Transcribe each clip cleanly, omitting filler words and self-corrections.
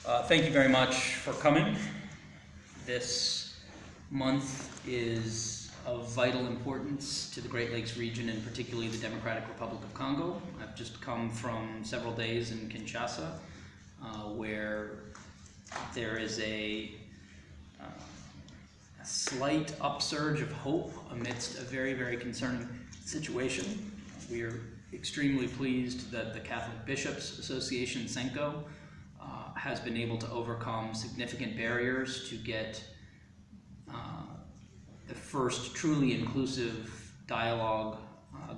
Thank you very much for coming. This month is of vital importance to the Great Lakes region and particularly the Democratic Republic of Congo. I've just come from several days in Kinshasa where there is a slight upsurge of hope amidst a very, very concerning situation. We are extremely pleased that the Catholic Bishops Association, SENCO, has been able to overcome significant barriers to get the first truly inclusive dialogue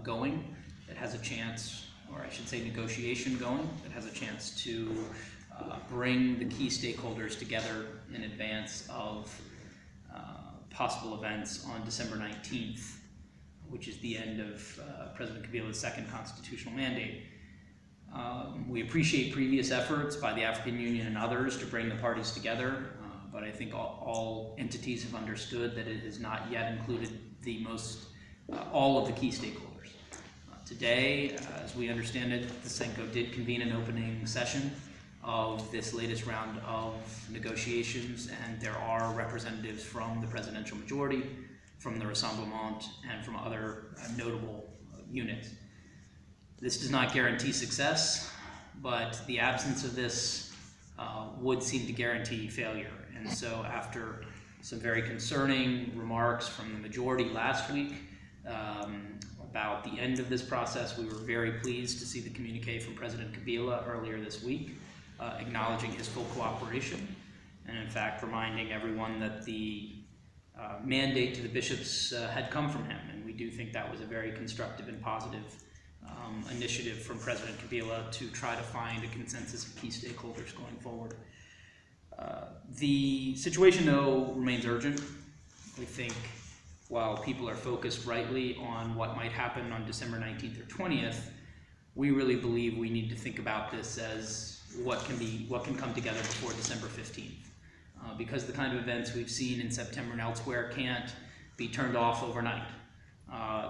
going. It has a chance, or I should say negotiation going, that has a chance to bring the key stakeholders together in advance of possible events on December 19th, which is the end of President Kabila's second constitutional mandate. We appreciate previous efforts by the African Union and others to bring the parties together, but I think all entities have understood that it has not yet included all of the key stakeholders. Today, as we understand it, the SENCO did convene an opening session of this latest round of negotiations, and there are representatives from the presidential majority, from the Rassemblement, and from other notable units. This does not guarantee success, but the absence of this would seem to guarantee failure. And so after some very concerning remarks from the majority last week about the end of this process, we were very pleased to see the communique from President Kabila earlier this week, acknowledging his full cooperation, and in fact reminding everyone that the mandate to the bishops had come from him, and we do think that was a very constructive and positive initiative from President Kabila to try to find a consensus of key stakeholders going forward. The situation, though, remains urgent. We think while people are focused rightly on what might happen on December 19th or 20th, we really believe we need to think about this as what can come together before December 15th. Because the kind of events we've seen in September and elsewhere can't be turned off overnight.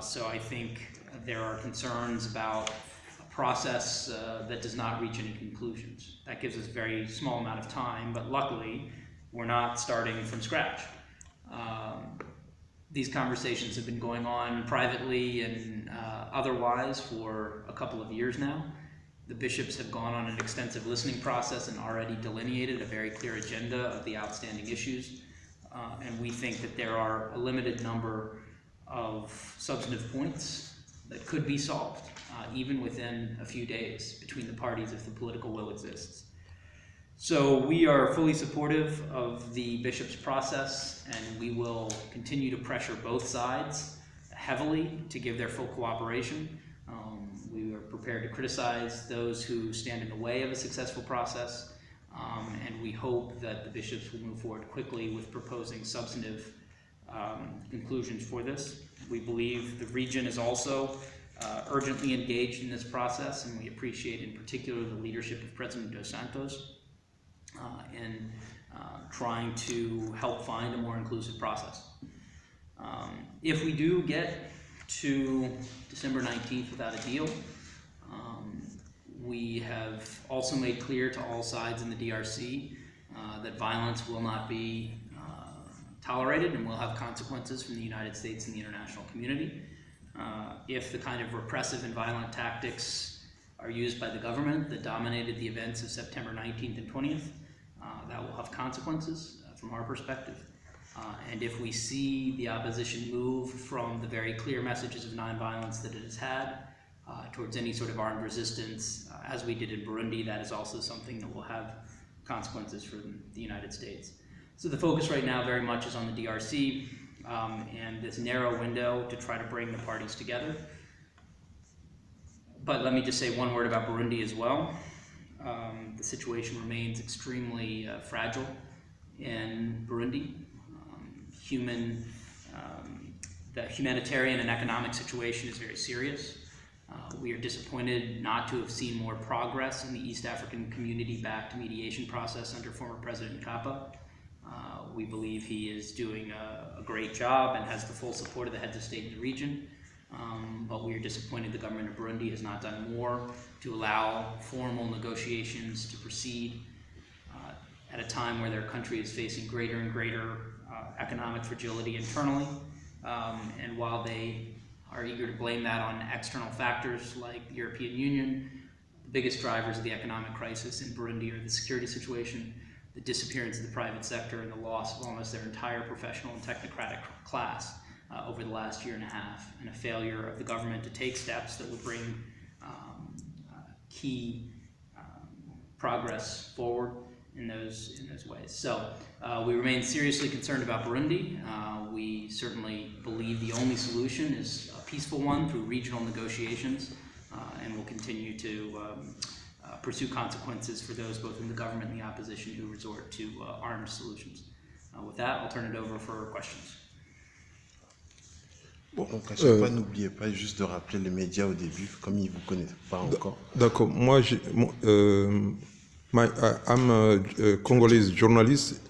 So I think there are concerns about a process that does not reach any conclusions. That gives us a very small amount of time, but luckily we're not starting from scratch. These conversations have been going on privately and otherwise for a couple of years now. The bishops have gone on an extensive listening process and already delineated a very clear agenda of the outstanding issues. And we think that there are a limited number of substantive points that could be solved, even within a few days between the parties if the political will exists. So we are fully supportive of the bishops' process, and we will continue to pressure both sides heavily to give their full cooperation. We are prepared to criticize those who stand in the way of a successful process, and we hope that the bishops will move forward quickly with proposing substantive conclusions for this. We believe the region is also urgently engaged in this process, and we appreciate in particular the leadership of President Dos Santos in trying to help find a more inclusive process. If we do get to December 19th without a deal, we have also made clear to all sides in the DRC that violence will not be tolerated and will have consequences from the United States and the international community. If the kind of repressive and violent tactics are used by the government that dominated the events of September 19th and 20th, that will have consequences from our perspective. And if we see the opposition move from the very clear messages of nonviolence that it has had towards any sort of armed resistance, as we did in Burundi, that is also something that will have consequences for the United States. So the focus right now very much is on the DRC and this narrow window to try to bring the parties together. But let me just say one word about Burundi as well. The situation remains extremely fragile in Burundi. The humanitarian and economic situation is very serious. We are disappointed not to have seen more progress in the East African community-backed mediation process under former President Kapa. We believe he is doing a great job and has the full support of the heads of state in the region. But we are disappointed the government of Burundi has not done more to allow formal negotiations to proceed. at a time where their country is facing greater and greater economic fragility internally. And while they are eager to blame that on external factors like the European Union, the biggest drivers of the economic crisis in Burundi are the security situation, the disappearance of the private sector, and the loss of almost their entire professional and technocratic class over the last year and a half, and a failure of the government to take steps that would bring key progress forward in those ways. So we remain seriously concerned about Burundi. We certainly believe the only solution is a peaceful one through regional negotiations, and we'll continue to pursue consequences for those both in the government and the opposition who resort to armed solutions. With that, I'll turn it over for questions. Donc à chaque fois, n'oubliez pas juste de rappeler les médias au début, comme ils ne vous connaissent pas encore. D'accord. Moi, I'm a Congolese journalist.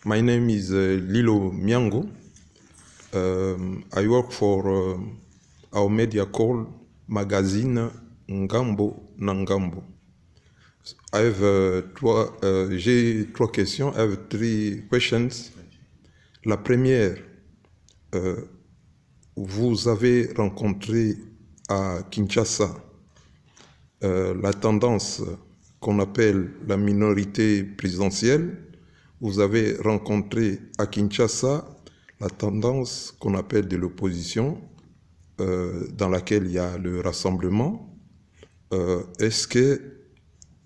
My name is Lilo Miango. I work for our media called Magazine Ngambo Na Ngambo. I have j'ai trois questions. I have three questions. La première, vous avez rencontré à Kinshasa la tendance qu'on appelle la minorité présidentielle. Vous avez rencontré à Kinshasa la tendance qu'on appelle de l'opposition, dans laquelle il y a le rassemblement. Est-ce que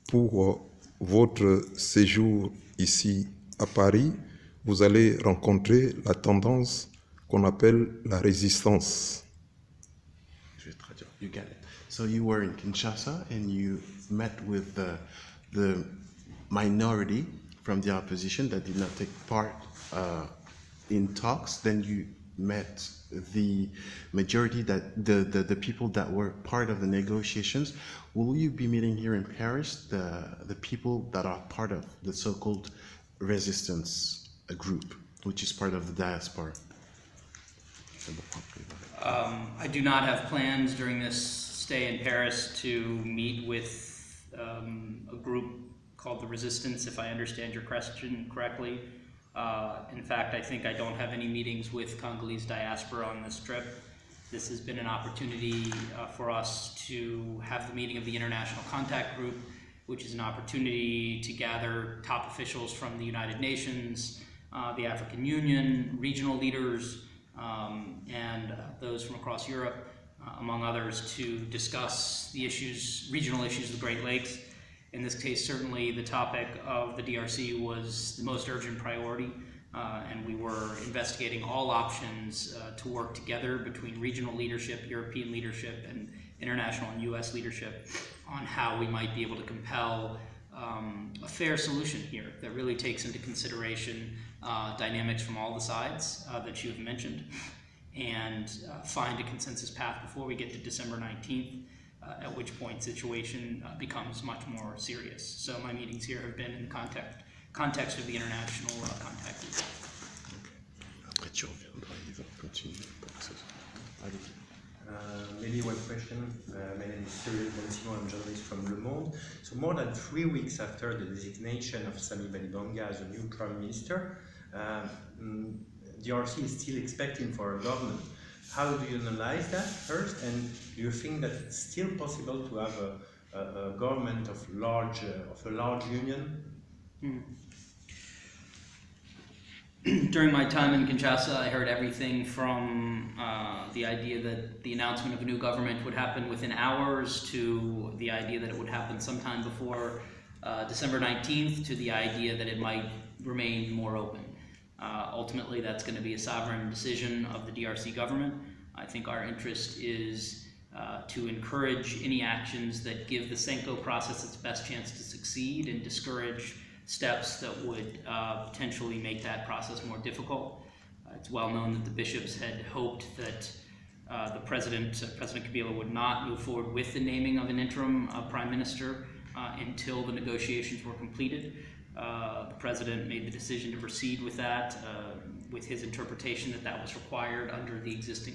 pour votre séjour ici à Paris, vous allez rencontrer la tendance qu'on appelle la résistance? Je vais traduire. You get it. So you were in Kinshasa and you met with the minority from the opposition that did not take part in talks. Then you met the majority, that the people that were part of the negotiations. Will you be meeting here in Paris the people that are part of the so-called resistance group, which is part of the diaspora? I do not have plans during this stay in Paris to meet with a group called the Resistance, if I understand your question correctly. In fact, I think I don't have any meetings with Congolese diaspora on this trip. This has been an opportunity for us to have the meeting of the International Contact Group, which is an opportunity to gather top officials from the United Nations, the African Union, regional leaders, and those from across Europe, among others, to discuss the issues, regional issues of the Great Lakes. In this case, certainly the topic of the DRC was the most urgent priority, and we were investigating all options to work together between regional leadership, European leadership, and international and US leadership on how we might be able to compel a fair solution here that really takes into consideration dynamics from all the sides that you have mentioned, and find a consensus path before we get to December 19th, at which point situation becomes much more serious. So my meetings here have been in the context of the international contact group. Après tu reviendras, il va continuer. Maybe one question. My name is Cyril Monsimo, I'm a journalist from Le Monde. So more than 3 weeks after the designation of Sami Balibanga as a new Prime Minister, DRC is still expecting for a government. How do you analyze that first, and do you think that it's still possible to have a government of a large union? During my time in Kinshasa, I heard everything from the idea that the announcement of a new government would happen within hours, to the idea that it would happen sometime before December 19th, to the idea that it might remain more open. Ultimately, that's going to be a sovereign decision of the DRC government. I think our interest is to encourage any actions that give the Senko process its best chance to succeed, and discourage steps that would potentially make that process more difficult. It's well known that the bishops had hoped that President Kabila would not move forward with the naming of an interim prime minister until the negotiations were completed. The president made the decision to proceed with that, with his interpretation that that was required under the existing